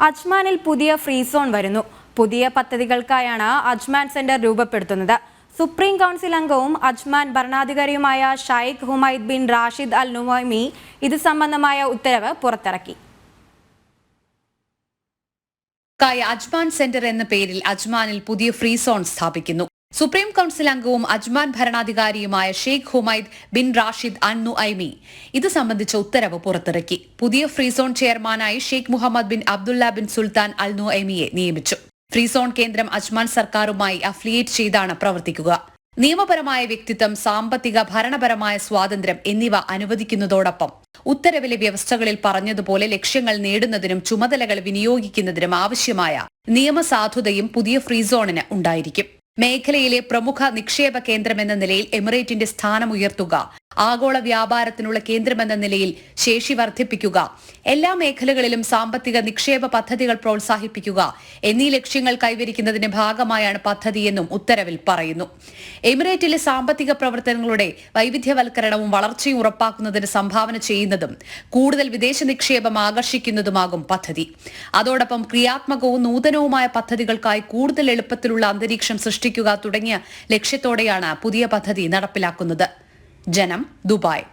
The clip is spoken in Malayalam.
അജ്മാനിൽ പുതിയ ഫ്രീ സോൺ വരുന്നു. പുതിയ പദ്ധതികൾക്കായാണ് അജ്മാൻ സെന്റർ രൂപപ്പെടുത്തുന്നത്. സുപ്രീം കൗൺസിൽ അംഗവും അജ്മാൻ ഭരണാധികാരിയുമായ Sheikh Humaid bin Rashid Al Nuaimi ഇത് സംബന്ധമായ ഉത്തരവ് പുറത്തിറക്കി. അജ്മാൻ സെന്റർ എന്ന പേരിൽ അജ്മാനിൽ പുതിയ ഫ്രീ സോൺ സ്ഥാപിക്കുന്നു. സുപ്രീം കൗൺസിൽ അംഗവും അജ്മാൻ ഭരണാധികാരിയുമായ Sheikh Humaid bin Rashid Al Nuaimi ഇത് സംബന്ധിച്ച ഉത്തരവ് പുറത്തിറക്കി. പുതിയ ഫ്രീ സോൺ ചെയർമാനായി Sheikh Mohammed bin Abdullah bin Sultan Al നുഐമിയെ നിയമിച്ചു. ഫ്രീ സോൺ കേന്ദ്രം അജ്മാൻ സർക്കാരുമായി അഫിലിയേറ്റ് ചെയ്താണ് പ്രവർത്തിക്കുക. നിയമപരമായ വ്യക്തിത്വം, സാമ്പത്തിക, ഭരണപരമായ സ്വാതന്ത്ര്യം എന്നിവ അനുവദിക്കുന്നതോടൊപ്പം ഉത്തരവിലെ വ്യവസ്ഥകളിൽ പറഞ്ഞതുപോലെ ലക്ഷ്യങ്ങൾ നേടുന്നതിനും ചുമതലകൾ വിനിയോഗിക്കുന്നതിനും ആവശ്യമായ നിയമസാധുതയും പുതിയ ഫ്രീ സോണിന് ഉണ്ടായിരിക്കും. മേഖലയിലെ പ്രമുഖ നിക്ഷേപ കേന്ദ്രമെന്ന നിലയിൽ എമിറേറ്റിന്റെ സ്ഥാനം ഉയർത്തുക, ആഗോള വ്യാപാരത്തിനുള്ള കേന്ദ്രമെന്ന നിലയിൽ ശേഷി വർദ്ധിപ്പിക്കുക, എല്ലാ മേഖലകളിലും സാമ്പത്തിക നിക്ഷേപ പദ്ധതികൾ പ്രോത്സാഹിപ്പിക്കുക എന്നീ ലക്ഷ്യങ്ങൾ കൈവരിക്കുന്നതിന്റെ ഭാഗമായാണ് പദ്ധതിയെന്നും ഉത്തരവിൽ പറയുന്നു. എമിറേറ്റിലെ സാമ്പത്തിക പ്രവർത്തനങ്ങളുടെ വൈവിധ്യവൽക്കരണവും വളർച്ചയും ഉറപ്പാക്കുന്നതിന് സംഭാവന ചെയ്യുന്നതും കൂടുതൽ വിദേശ നിക്ഷേപം ആകർഷിക്കുന്നതുമാകും പദ്ധതി. അതോടൊപ്പം ക്രിയാത്മകവും നൂതനവുമായ പദ്ധതികൾക്കായി കൂടുതൽ എളുപ്പത്തിലുള്ള അന്തരീക്ഷം സൃഷ്ടിക്കുക തുടങ്ങിയ ലക്ഷ്യത്തോടെയാണ് പുതിയ പദ്ധതി നടപ്പിലാക്കുന്നത്. ജനം, ദുബായ്.